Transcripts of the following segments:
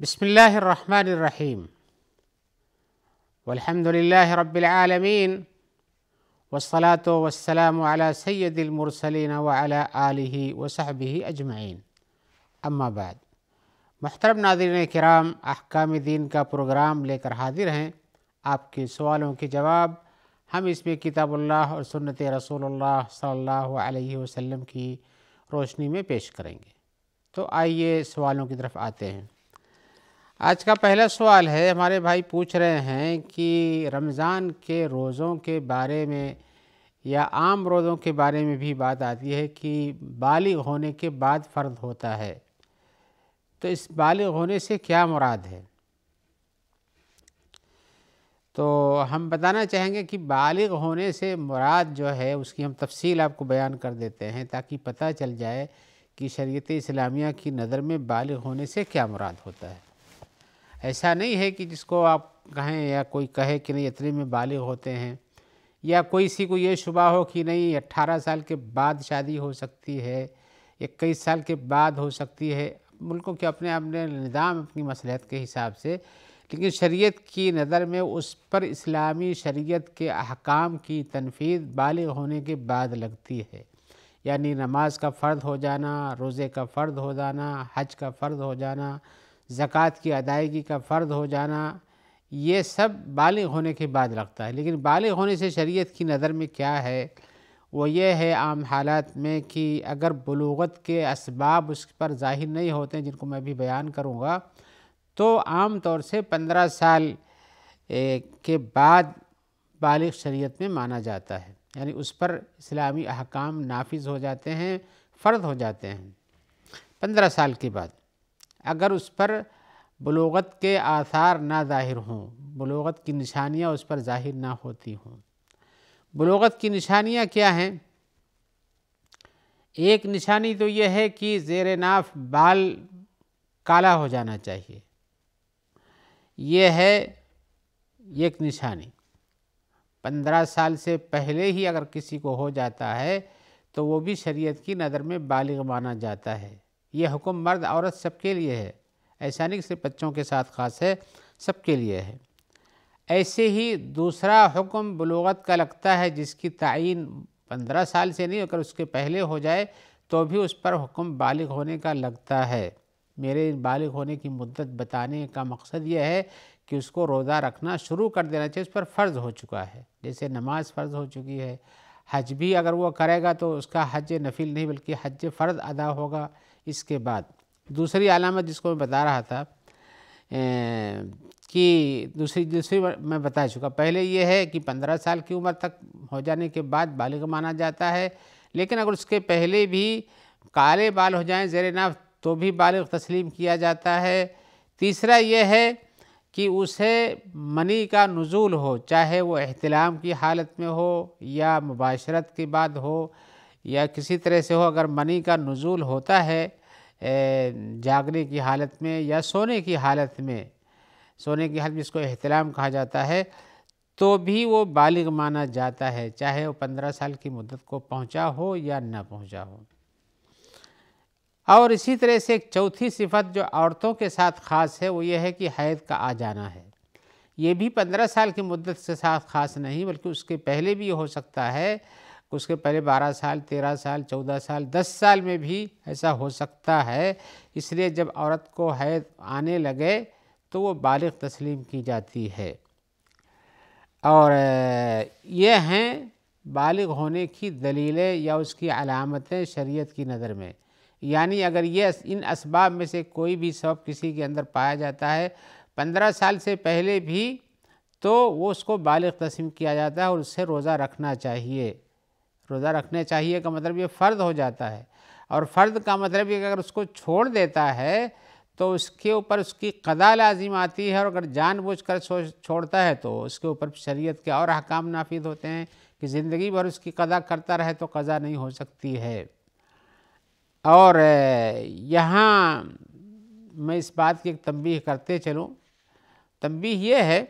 بسم اللہ الرحمن الرحیم والحمد للہ رب العالمین والصلاة والسلام علی سید المرسلین وعلی آلہ وصحبہ اجمعین، اما بعد۔ محترم ناظرین کرام، احکام دین کا پروگرام لے کر حاضر ہیں۔ آپ کے سوالوں کے جواب ہم اس میں کتاب اللہ اور سنت رسول اللہ صلی اللہ علیہ وسلم کی روشنی میں پیش کریں گے۔ تو آئیے سوالوں کی طرف آتے ہیں۔ آج کا پہلا سوال ہے، ہمارے بھائی پوچھ رہے ہیں کہ رمضان کے روزوں کے بارے میں یا عام روزوں کے بارے میں بھی بات آتی ہے کہ بالغ ہونے کے بعد فرض ہوتا ہے، تو اس بالغ ہونے سے کیا مراد ہے؟ تو ہم بتانا چاہیں گے کہ بالغ ہونے سے مراد جو ہے اس کی ہم تفصیل آپ کو بیان کر دیتے ہیں تاکہ پتہ چل جائے کہ شریعت اسلامیہ کی نظر میں بالغ ہونے سے کیا مراد ہوتا ہے۔ ایسا نہیں ہے کہ جس کو آپ کہیں یا کوئی کہے کہ نہیں اتنے میں بالغ ہوتے ہیں، یا کوئی کسی کو یہ شبہ ہو کہ نہیں 18 سال کے بعد شادی ہو سکتی ہے، 21 سال کے بعد ہو سکتی ہے۔ ملکوں کے اپنے اپنے نظام، اپنی مصلحت کے حساب سے، لیکن شریعت کی نظر میں اس پر اسلامی شریعت کے احکام کی تنفیذ بالغ ہونے کے بعد لگتی ہے، یعنی نماز کا فرض ہو جانا، روزے کا فرض ہو جانا، حج کا فرض ہو جانا، زکوٰۃ کی ادائیگی کا فرض ہو جانا، یہ سب بالغ ہونے کے بعد لگتا ہے۔ لیکن بالغ ہونے سے شریعت کی نظر میں کیا ہے، وہ یہ ہے عام حالات میں کہ اگر بلوغت کے اسباب اس پر ظاہر نہیں ہوتے ہیں، جن کو میں بھی بیان کروں گا، تو عام طور سے 15 سال کے بعد بالغ شریعت میں مانا جاتا ہے، یعنی اس پر اسلامی احکام نافذ ہو جاتے ہیں، فرض ہو جاتے ہیں 15 سال کے بعد، اگر اس پر بلوغت کے آثار نہ ظاہر ہوں، بلوغت کی نشانیاں اس پر ظاہر نہ ہوتی ہوں۔ بلوغت کی نشانیاں کیا ہیں؟ ایک نشانی تو یہ ہے کہ زیر ناف بال کالا ہو جانا چاہیے، یہ ہے ایک نشانی۔ 15 سال سے پہلے ہی اگر کسی کو ہو جاتا ہے تو وہ بھی شریعت کی نظر میں بالغ مانا جاتا ہے۔ یہ حکم مرد عورت سب کے لیے ہے، ایسا نہیں کہ صرف بچوں کے ساتھ خاص ہے، سب کے لیے ہے۔ ایسے ہی دوسرا حکم بلوغت کا لگتا ہے، جس کی تعین 15 سال سے نہیں، اگر اس کے پہلے ہو جائے تو بھی اس پر حکم بالغ ہونے کا لگتا ہے۔ میرے بالغ ہونے کی مدت بتانے کا مقصد یہ ہے کہ اس کو روزہ رکھنا شروع کر دینا چاہیے، اس پر فرض ہو چکا ہے، جیسے نماز فرض ہو چکی ہے۔ حج بھی اگر وہ کرے گا تو اس کا حج نفل نہیں بلکہ حج فرض ادا ہوگا اس کے بعد۔ دوسری علامت جس کو میں بتا رہا تھا کہ دوسری میں بتا چکا، پہلے یہ ہے کہ 15 سال کی عمر تک ہو جانے کے بعد بالغ مانا جاتا ہے، لیکن اگر اس کے پہلے بھی کالے بال ہو جائیں زیر ناف تو بھی بالغ تسلیم کیا جاتا ہے۔ تیسرا یہ ہے کہ اسے منی کا نزول ہو، چاہے وہ احتلام کی حالت میں ہو یا مباشرت کے بعد ہو یا کسی طرح سے ہو، اگر منی کا نزول ہوتا ہے جاگنے کی حالت میں یا سونے کی حالت میں، سونے کی حالت میں جس کو احتلام کہا جاتا ہے، تو بھی وہ بالغ مانا جاتا ہے، چاہے وہ 15 سال کی مدت کو پہنچا ہو یا نہ پہنچا ہو۔ اور اسی طرح سے ایک چوتھی صفت جو عورتوں کے ساتھ خاص ہے، وہ یہ ہے کہ حیض کا آ جانا ہے۔ یہ بھی 15 سال کی مدت کے ساتھ خاص نہیں بلکہ اس کے پہلے بھی ہو سکتا ہے، اس کے پہلے 12 سال، 13 سال، 14 سال، 10 سال میں بھی ایسا ہو سکتا ہے۔ اس لیے جب عورت کو حیض آنے لگے تو وہ بالغ تسلیم کی جاتی ہے۔ اور یہ ہیں بالغ ہونے کی دلیلیں یا اس کی علامتیں شریعت کی نظر میں، یعنی اگر یہ ان اسباب میں سے کوئی بھی سبب کسی کے اندر پایا جاتا ہے 15 سال سے پہلے بھی، تو وہ اس کو بالغ تسلیم کیا جاتا ہے اور اس سے روزہ رکھنا چاہیے۔ روزہ رکھنے چاہیے کا مطلب یہ فرض ہو جاتا ہے، اور فرض کا مطلب یہ کہ اگر اس کو چھوڑ دیتا ہے تو اس کے اوپر اس کی قضا لازم آتی ہے، اور اگر جان بوجھ کر چھوڑتا ہے تو اس کے اوپر شریعت کے اور احکام نافذ ہوتے ہیں کہ زندگی بھر اس کی قضا کرتا رہے تو قضا نہیں ہو سکتی ہے۔ اور یہاں میں اس بات کی ایک تنبیہ کرتے چلوں، تنبیہ یہ ہے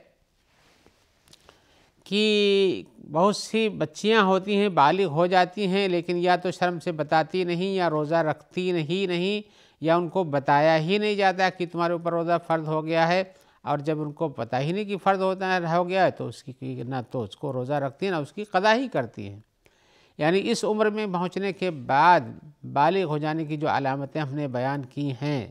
کہ بہت سی بچیاں ہوتی ہیں بالغ ہو جاتی ہیں لیکن یا تو شرم سے بتاتی نہیں، یا روزہ رکھتی نہیں، یا ان کو بتایا ہی نہیں جاتا کہ تمہارے اوپر روزہ فرض ہو گیا ہے، اور جب ان کو پتہ ہی نہیں کہ فرض ہو گیا ہے تو اس کی نہ تو اس کو روزہ رکھتی ہیں نہ اس کی قضا ہی کرتی ہیں۔ یعنی اس عمر میں پہنچنے کے بعد بالغ ہو جانے کی جو علامتیں ہم نے بیان کی ہیں،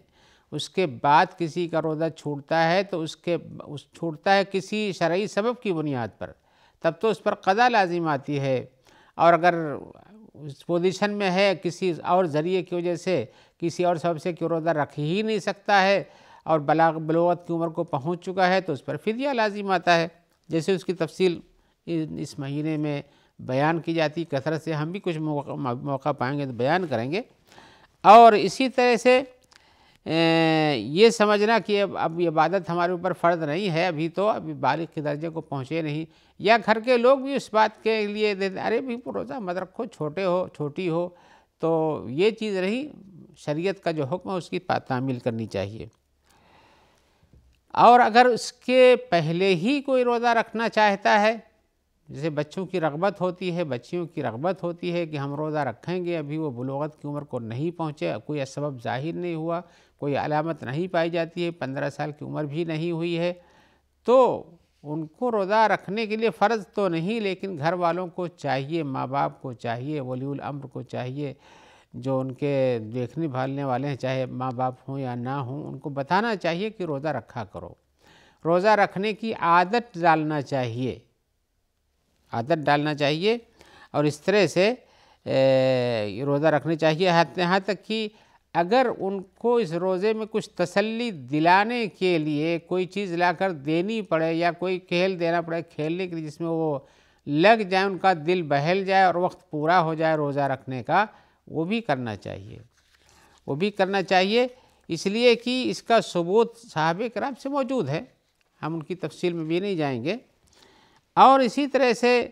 اس کے بعد کسی کا روزہ چھوٹتا ہے تو چھوٹتا ہے کسی شرعی سبب کی بنیاد پر، تب تو اس پر قضا لازم آتی ہے، اور اگر اس پوزیشن میں ہے کسی اور ذریعے کی وجہ سے، کسی اور سبب سے کہ روزہ رکھ ہی نہیں سکتا ہے اور بلوغت کی عمر کو پہنچ چکا ہے تو اس پر فدیہ لازم آتا ہے، جیسے اس کی تفصیل اس مہینے میں بیان کی جاتی کثرت سے، ہم بھی کچھ موقع پائیں گے تو بیان کریں گے۔ اور اسی طرح سے یہ سمجھنا کہ اب یہ عبادت ہمارے اوپر فرض نہیں ہے، ابھی بالغ کے درجے کو پہنچے نہیں، یا گھر کے لوگ بھی اس بات کے لیے ارے بھی روزہ مت رکھو، چھوٹی ہو، تو یہ چیز رہی، شریعت کا جو حکم ہے اس کی تعمیل کرنی چاہیے۔ اور اگر اس کے پہلے ہی کوئی روزہ رکھنا چاہتا ہے، جیسے بچوں کی رغبت ہوتی ہے، بچیوں کی رغبت ہوتی ہے کہ ہم روزہ رکھیں گے، ابھی وہ بلوغت کی عمر کو نہیں پہنچے، کوئی سبب ظاہر نہیں ہوا، کوئی علامت نہیں پائی جاتی ہے، 15 سال کی عمر بھی نہیں ہوئی ہے، تو ان کو روزہ رکھنے کے لیے فرض تو نہیں، لیکن گھر والوں کو چاہیے، ماں باپ کو چاہیے، ولی الامر کو چاہیے، جو ان کے دیکھنے بھالنے والے ہیں، چاہے ماں باپ ہوں یا نہ ہوں، ان کو بتانا چاہیے کہ روزہ رکھا کرو، روزہ رکھنے کی عادت ڈالنا چاہیے، اور اس طرح سے روزہ رکھنے چاہیے، یہاں تک کہ اگر ان کو اس روزے میں کچھ تسلی دلانے کے لیے کوئی چیز لا کر دینی پڑے، یا کوئی کھیل دینا پڑے کھیلنے کے لیے جس میں وہ لگ جائیں، ان کا دل بہل جائے اور وقت پورا ہو جائے روزہ رکھنے کا، وہ بھی کرنا چاہیے، اس لیے کہ اس کا ثبوت صحابہ کرام سے موجود ہے، ہم ان کی تفصیل میں بھی نہیں جائیں گے۔ اور اسی طرح سے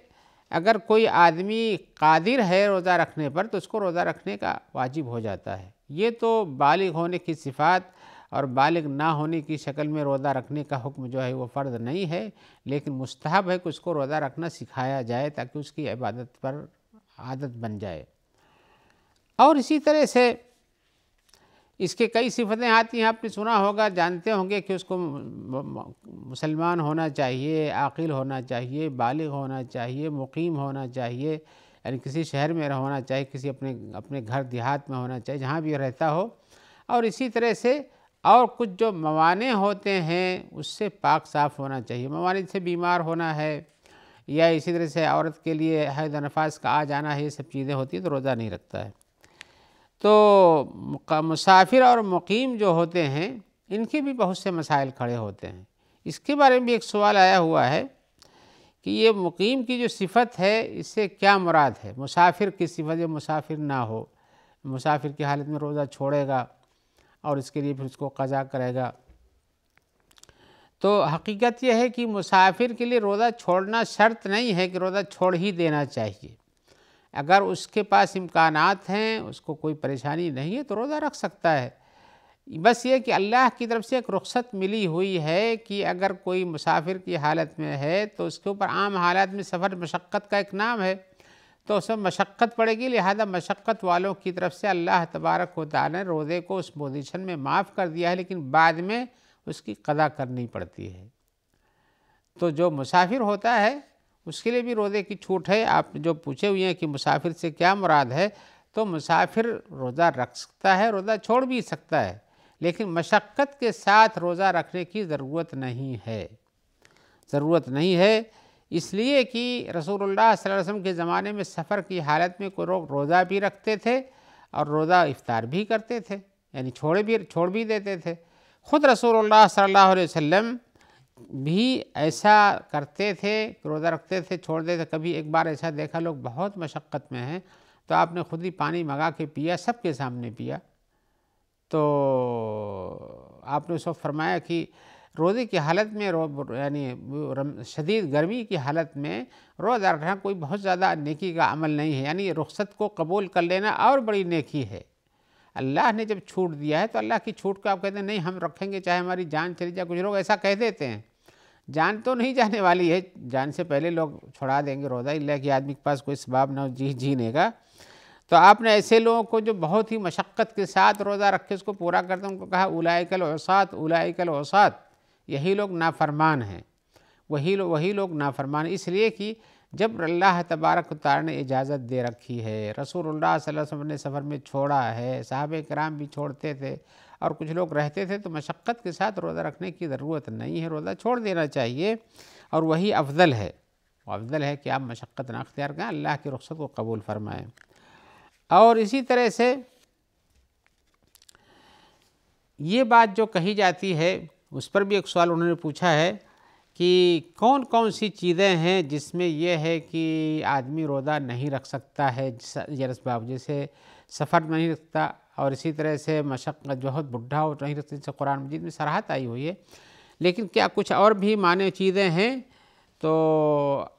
اگر کوئی آدمی قادر ہے روزہ رکھنے پر تو اس کو روزہ رکھنے کا واجب ہو جاتا ہے، یہ تو بالغ ہونے کی صفات اور بالغ نہ ہونے کی شکل میں روزہ رکھنے کا حکم جو ہے وہ فرض نہیں ہے، لیکن مستحب ہے کہ اس کو روزہ رکھنا سکھایا جائے تاکہ اس کی عبادت پر عادت بن جائے۔ اور اسی طرح سے اس کے کئی صفتیں آتی ہیں، آپ نے سنا ہوگا، جانتے ہوں گے کہ اس کو مسلمان ہونا چاہیے، عاقل ہونا چاہیے، بالغ ہونا چاہیے، مقیم ہونا چاہیے، یعنی کسی شہر میں ہونا چاہیے، کسی اپنے گھر دیہات میں ہونا چاہیے، جہاں بھی رہتا ہو، اور اسی طرح سے اور کچھ جو موانع ہوتے ہیں اس سے پاک صاف ہونا چاہیے، موانع سے بیمار ہونا ہے، یا اسی طرح سے عورت کے لیے حیض و نفاس کا آ جانا ہے، یہ سب چیزیں ہوتی ہیں تو روزہ نہیں رکھتا ہے۔ تو مسافر اور مقیم جو ہوتے ہیں ان کے بھی بہت سے مسائل کھڑے ہوتے ہیں، اس کے بارے میں بھی ایک سوال آیا ہوا ہے کہ یہ مقیم کی جو صفت ہے اس سے کیا مراد ہے، مسافر کی صفت، جو مسافر نہ ہو، مسافر کی حالت میں روزہ چھوڑے گا اور اس کے لیے پھر اس کو قضا کرے گا، تو حقیقت یہ ہے کہ مسافر کے لیے روزہ چھوڑنا شرط نہیں ہے کہ روزہ چھوڑ ہی دینا چاہیے، اگر اس کے پاس امکانات ہیں، اس کو کوئی پریشانی نہیں ہے تو روزہ رکھ سکتا ہے، بس یہ کہ اللہ کی طرف سے ایک رخصت ملی ہوئی ہے کہ اگر کوئی مسافر کی حالت میں ہے تو اس کے اوپر عام حالات میں سفر مشقت کا ایک نام ہے، تو اس میں مشقت پڑے گی، لہذا مشقت والوں کی طرف سے اللہ تبارک و تعالی نے روزے کو اس پوزیشن میں معاف کر دیا ہے، لیکن بعد میں اس کی قضا کرنی پڑتی ہے۔ تو جو مسافر ہوتا ہے اس کے لیے بھی روزے کی چھوٹ ہے۔ آپ جو پوچھے ہوئے ہیں کہ مسافر سے کیا مراد ہے، تو مسافر روزہ رکھ سکتا ہے، روزہ چھوڑ بھی سکتا ہے، لیکن مشقت کے ساتھ روزہ رکھنے کی ضرورت نہیں ہے، اس لیے کہ رسول اللہ صلی اللہ علیہ وسلم کے زمانے میں سفر کی حالت میں کوئی لوگ روزہ بھی رکھتے تھے اور روزہ افطار بھی کرتے تھے، یعنی چھوڑ بھی دیتے تھے، خود رسول اللہ صلی اللہ علیہ وسلم بھی ایسا کرتے تھے، روزہ رکھتے تھے، چھوڑ دیتے تھے۔ کبھی ایک بار ایسا دیکھا لوگ بہت مشقت میں ہیں تو آپ نے خود ہی پانی منگا کے پیا، سب کے سامنے پیا، تو آپ نے اس وقت فرمایا کہ روزے کی حالت میں یعنی شدید گرمی کی حالت میں روزہ رکھنا کوئی بہت زیادہ نیکی کا عمل نہیں ہے، یعنی رخصت کو قبول کر لینا اور بڑی نیکی ہے۔ اللہ نے جب چھوٹ دیا ہے تو اللہ کی چھوٹ کو آپ کہتے ہیں نہیں ہم رکھیں گے چاہے ہماری جان چلی جائے، کچھ لوگ ایسا کہہ دیتے ہیں، جان تو نہیں جانے والی ہے، جان سے پہلے لوگ چھڑا دیں گے روزہ، اللہ کہ آدمی کے پاس کوئی اسباب نہ ہو جینے کا، تو آپ نے ایسے لوگوں کو جو بہت ہی مشقت کے ساتھ روزہ رکھ کے اس کو پورا کرتے ہیں، ان کو کہا اولئک العصاۃ، اولئک العصاۃ، یہی لوگ نافرمان ہیں، وہی لوگ نافرمان ہیں، اس لیے کہ جب اللہ تبارک و تعالی نے اجازت دے رکھی ہے، رسول اللہ صلی اللہ علیہ وسلم نے سفر میں چھوڑا ہے، صحابہ کرام بھی چھوڑتے تھے اور کچھ لوگ رہتے تھے، تو مشقت کے ساتھ روزہ رکھنے کی ضرورت نہیں ہے، روزہ چھوڑ دینا چاہیے، اور وہی افضل ہے، افضل ہے کہ آپ مشقت نہ اختیار کریں، اللہ کی رخصت کو قبول فرمائیں۔ اور اسی طرح سے یہ بات جو کہی جاتی ہے، اس پر بھی ایک سوال انہوں نے پوچھا ہے کہ کون کون سی چیزیں ہیں جس میں یہ ہے کہ آدمی روزہ نہیں رکھ سکتا ہے، اسباب جیسے سفر نہیں رکھتا، اور اسی طرح سے مشقت بہت بڈھا ہو نہیں رکھتا، جیسے قرآن مجید میں صراحت آئی ہوئی ہے، لیکن کیا کچھ اور بھی معنی چیزیں ہیں؟ تو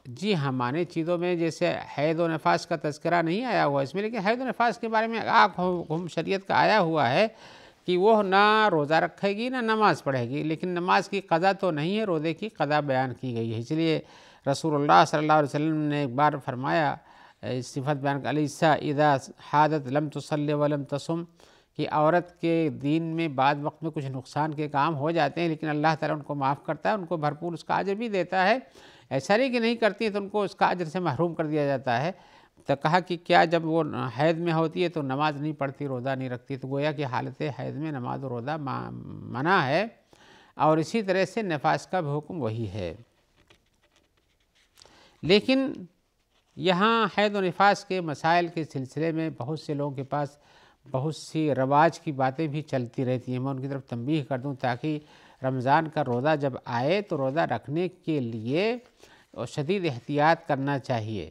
جی ہاں، معنی چیزوں میں جیسے حیض و نفاس کا تذکرہ نہیں آیا ہوا اس میں، لیکن حیض و نفاس کے بارے میں حکم شریعت کا آیا ہوا ہے کہ وہ نہ روزہ رکھے گی نہ نماز پڑھے گی، لیکن نماز کی قضا تو نہیں ہے، روزے کی قضا بیان کی گئی ہے، اس لیے رسول اللہ صلی اللہ علیہ وسلم نے ایک بار فرمایا، صفت بیان علیسا اذا حادت لم تصلی ولم تصم، کہ عورت کے دین میں بعض وقت میں کچھ نقصان کے کام ہو جاتے ہیں، لیکن اللہ تعالیٰ ان کو معاف کرتا ہے، ان کو بھرپور اس کا اجر بھی دیتا ہے، ایسا نہیں کہ نہیں کرتی تو ان کو اس کا اجر سے محروم کر دیا جاتا ہے۔ تو کہا کہ کیا جب وہ حیض میں ہوتی ہے تو نماز نہیں پڑھتی، روزہ نہیں رکھتی، تو گویا کہ حالت حیض میں نماز و روزہ منع ہے، اور اسی طرح سے نفاس کا بھی حکم وہی ہے۔ لیکن یہاں حیض و نفاس کے مسائل کے سلسلے میں بہت سے لوگوں کے پاس بہت سی رواج کی باتیں بھی چلتی رہتی ہیں، میں ان کی طرف تنبیہ کر دوں تاکہ رمضان کا روزہ جب آئے تو روزہ رکھنے کے لیے شدید احتیاط کرنا چاہیے،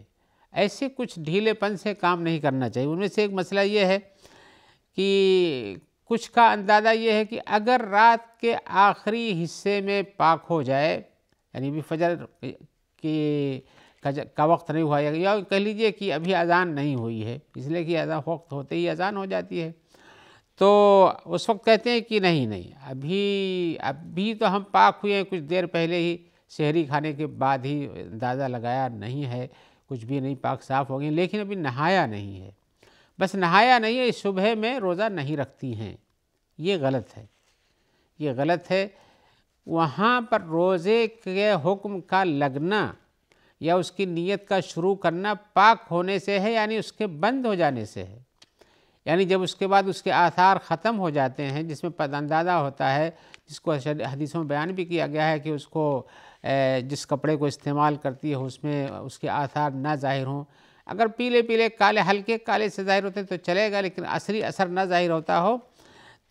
ایسے کچھ ڈھیلے پن سے کام نہیں کرنا چاہیے۔ ان میں سے ایک مسئلہ یہ ہے کہ کچھ کا اندازہ یہ ہے کہ اگر رات کے آخری حصے میں پاک ہو جائے، یعنی بھی فجر کا وقت نہیں ہوا، یا کہہ لیجئے کہ ابھی اذان نہیں ہوئی ہے، اس لیے کہ اذان وقت ہوتے ہی اذان ہو جاتی ہے، تو اس وقت کہتے ہیں کہ نہیں ابھی تو ہم پاک ہوئے ہیں، کچھ دیر پہلے ہی سحری کھانے کے بعد ہی اندازہ لگایا نہیں ہے، کچھ بھی نہیں، پاک صاف ہو گئی، لیکن ابھی نہایا نہیں ہے، بس نہایا نہیں ہے، صبح میں روزہ نہیں رکھتی ہیں، یہ غلط ہے، یہ غلط ہے۔ وہاں پر روزے کے حکم کا لگنا یا اس کی نیت کا شروع کرنا پاک ہونے سے ہے، یعنی اس کے بند ہو جانے سے ہے، یعنی جب اس کے بعد اس کے آثار ختم ہو جاتے ہیں، جس میں اندازہ ہوتا ہے، جس کو حدیثوں میں بیان بھی کیا گیا ہے کہ اس کو جس کپڑے کو استعمال کرتی ہے اس میں اس کے آثار نہ ظاہر ہوں، اگر پیلے پیلے کالے ہلکے کالے سے ظاہر ہوتے تو چلے گا، لیکن اثری اثر نہ ظاہر ہوتا ہو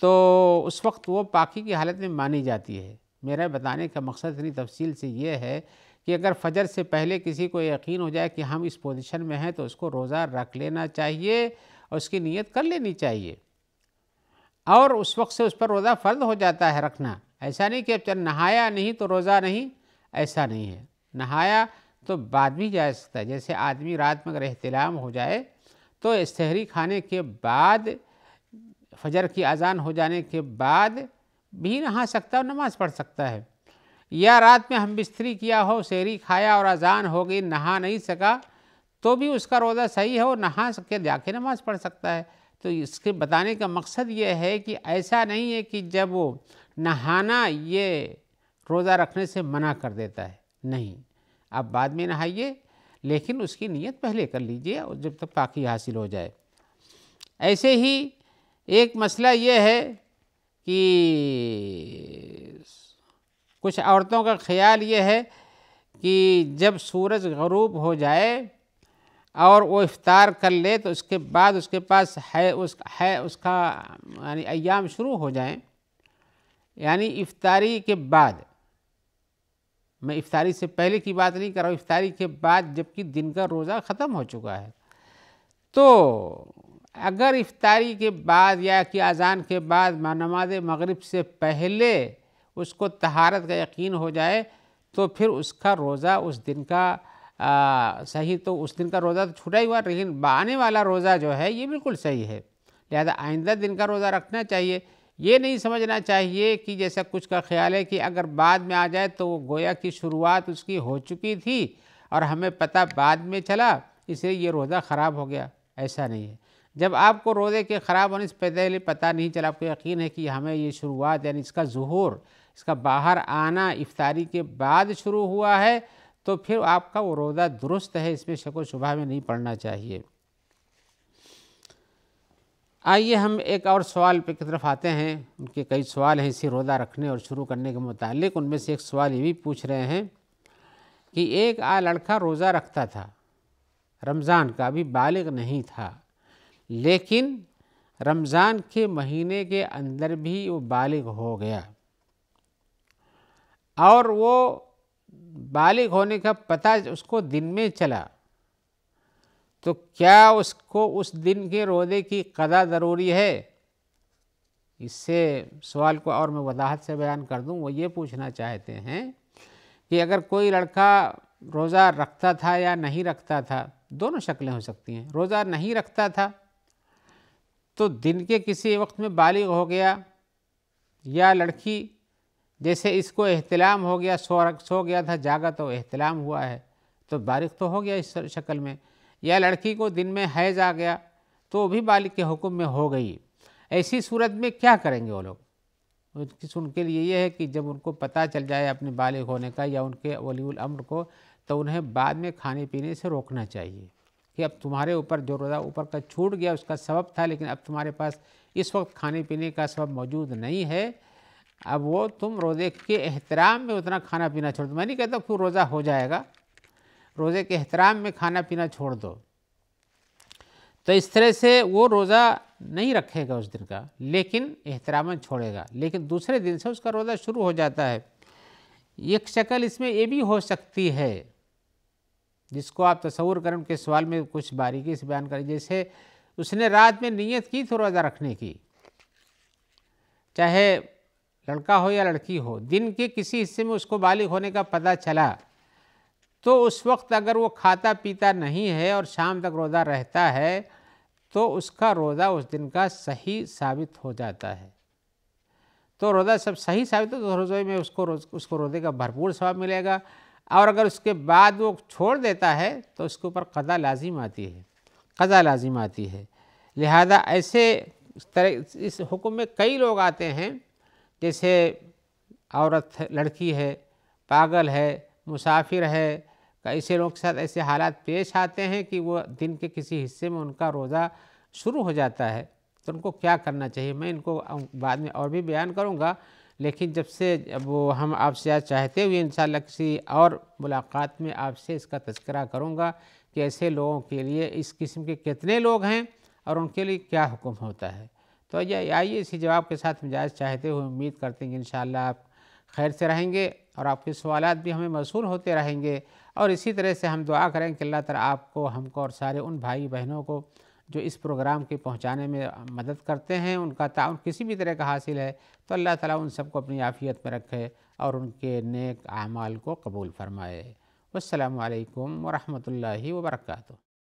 تو اس وقت وہ پاکی کی حالت میں مانی جاتی ہے۔ میرا بتانے کا مقصد اتنی تفصیل سے یہ ہے کہ اگر فجر سے پہلے کسی کو یقین ہو جائے کہ ہم اس پوزیشن میں ہیں تو اس کو روزہ رکھ لینا چاہیے اور اس کی نیت کر لینی چاہیے، اور اس وقت سے اس پر روزہ فرض ہو جاتا ہے رکھنا، ایسا نہیں کہ اب نہایا نہیں تو روزہ نہیں، ایسا نہیں ہے، نہایا تو بعد بھی جا سکتا ہے، جیسے آدمی رات میں اگر احتلام ہو جائے تو سحری کھانے کے بعد فجر کی اذان ہو جانے کے بعد بھی نہا سکتا ہے اور نماز پڑھ سکتا ہے، یا رات میں ہم بستری کیا ہو، سحری کھایا اور اذان ہو گئی، نہا نہیں سکا تو بھی اس کا روزہ صحیح ہے، اور نہا کے جا کے نماز پڑھ سکتا ہے۔ تو اس کے بتانے کا مقصد یہ ہے کہ ایسا نہیں ہے کہ جب وہ نہانا یہ روزہ رکھنے سے منع کر دیتا ہے، نہیں، آپ بعد میں نہائیے لیکن اس کی نیت پہلے کر لیجئے اور جب تک پاکی حاصل ہو جائے۔ ایسے ہی ایک مسئلہ یہ ہے کہ کچھ عورتوں کا خیال یہ ہے کہ جب سورج غروب ہو جائے اور وہ افطار کر لے تو اس کے بعد اس کے پاس اس کا یعنی ایام شروع ہو جائیں، یعنی افطاری کے بعد، میں افطاری سے پہلے کی بات نہیں کر رہا ہوں، افطاری کے بعد جبکہ دن کا روزہ ختم ہو چکا ہے، تو اگر افطاری کے بعد یا کہ اذان کے بعد نماز مغرب سے پہلے اس کو طہارت کا یقین ہو جائے تو پھر اس کا روزہ اس دن کا صحیح، تو اس دن کا روزہ تو چھوٹا ہی ہوا، لیکن آنے والا روزہ جو ہے یہ بالکل صحیح ہے، لہذا آئندہ دن کا روزہ رکھنا چاہیے۔ یہ نہیں سمجھنا چاہیے کہ جیسا کچھ کا خیال ہے کہ اگر بعد میں آ جائے تو وہ گویا کی شروعات اس کی ہو چکی تھی اور ہمیں پتہ بعد میں چلا، اس لیے یہ روزہ خراب ہو گیا، ایسا نہیں ہے۔ جب آپ کو روزے کے خراب ہونے سے پہلے پتہ نہیں چلا، آپ کو یقین ہے کہ ہمیں یہ شروعات یعنی اس کا ظہور، اس کا باہر آنا افطاری کے بعد شروع ہوا ہے، تو پھر آپ کا وہ روزہ درست ہے، اس میں شک و شبہ میں نہیں پڑنا چاہیے۔ آئیے ہم ایک اور سوال پہ کی طرف آتے ہیں۔ ان کے کئی سوال ہیں اسی روزہ رکھنے اور شروع کرنے کے متعلق۔ ان میں سے ایک سوال یہ بھی پوچھ رہے ہیں کہ ایک لڑکا روزہ رکھتا تھا رمضان کا، ابھی بالغ نہیں تھا، لیکن رمضان کے مہینے کے اندر بھی وہ بالغ ہو گیا، اور وہ بالغ ہونے کا پتہ اس کو دن میں چلا، تو کیا اس کو اس دن کے روزے کی قضا ضروری ہے؟ اس سے سوال کو اور میں وضاحت سے بیان کر دوں۔ وہ یہ پوچھنا چاہتے ہیں کہ اگر کوئی لڑکا روزہ رکھتا تھا یا نہیں رکھتا تھا، دونوں شکلیں ہو سکتی ہیں۔ روزہ نہیں رکھتا تھا تو دن کے کسی وقت میں بالغ ہو گیا، یا لڑکی جیسے اس کو احتلام ہو گیا، سو گیا تھا، جاگا تو احتلام ہوا ہے، تو بالغ تو ہو گیا اس شکل میں، یا لڑکی کو دن میں حیض آ گیا تو وہ بھی بالغ کے حکم میں ہو گئی۔ ایسی صورت میں کیا کریں گے وہ لوگ؟ ان کے لیے یہ ہے کہ جب ان کو پتہ چل جائے اپنے بالغ ہونے کا یا ان کے ولی الامر کو، تو انہیں بعد میں کھانے پینے سے روکنا چاہیے کہ اب تمہارے اوپر جو روزہ اوپر کا چھوٹ گیا اس کا سبب تھا، لیکن اب تمہارے پاس اس وقت کھانے پینے کا سبب موجود نہیں ہے، اب وہ تم روزے کے احترام میں اتنا کھانا پینا چھوڑ دو۔ میں نہیں کہتا کہ روزہ ہو جائے گا، روزے کے احترام میں کھانا پینا چھوڑ دو، تو اس طرح سے وہ روزہ نہیں رکھے گا اس دن کا، لیکن احتراماً چھوڑے گا، لیکن دوسرے دن سے اس کا روزہ شروع ہو جاتا ہے۔ ایک شکل اس میں یہ بھی ہو سکتی ہے جس کو آپ تصور کریں، ان کے سوال میں کچھ باریکی سے بیان کریں، جیسے اس نے رات میں نیت کی تو روزہ رکھنے کی، چاہے لڑکا ہو یا لڑکی ہو، دن کے کسی حصے میں اس کو بالغ ہونے کا پتہ چلا، تو اس وقت اگر وہ کھاتا پیتا نہیں ہے اور شام تک روزہ رہتا ہے تو اس کا روزہ اس دن کا صحیح ثابت ہو جاتا ہے۔ تو روزہ سب صحیح ثابت ہو تو روزے میں اس کو روزے کا بھرپور ثواب ملے گا، اور اگر اس کے بعد وہ چھوڑ دیتا ہے تو اس کے اوپر قضا لازم آتی ہے۔ لہذا ایسے اس حکم میں کئی لوگ آتے ہیں، جیسے عورت لڑکی ہے، پاگل ہے، مسافر ہے، ایسے لوگوں کے ساتھ ایسے حالات پیش آتے ہیں کہ وہ دن کے کسی حصے میں ان کا روزہ شروع ہو جاتا ہے، تو ان کو کیا کرنا چاہیے میں ان کو بعد میں اور بھی بیان کروں گا، لیکن جب وہ ہم آپ سے آج چاہتے ہوئے انشاءاللہ کسی اور ملاقات میں آپ سے اس کا تذکرہ کروں گا کہ ایسے لوگوں کے لیے اس قسم کے کتنے لوگ ہیں اور ان کے لیے کیا حکم ہوتا ہے۔ تو آئیے اسی جواب کے ساتھ مجاز چاہتے ہوئے امید کرتے ہیں کہ انشاءاللہ آپ خیر سے رہیں گے اور آپ کے سوالات بھی ہمیں موصول ہوتے رہیں گے، اور اسی طرح سے ہم دعا کریں کہ اللہ تعالیٰ آپ کو، ہم کو اور سارے ان بھائی بہنوں کو جو اس پروگرام کے پہنچانے میں مدد کرتے ہیں، ان کا تعاون کسی بھی طرح کا حاصل ہے، تو اللہ تعالیٰ ان سب کو اپنی عافیت میں رکھے اور ان کے نیک اعمال کو قبول فرمائے۔ والسلام علیکم ورحمۃ اللہ وبرکاتہ۔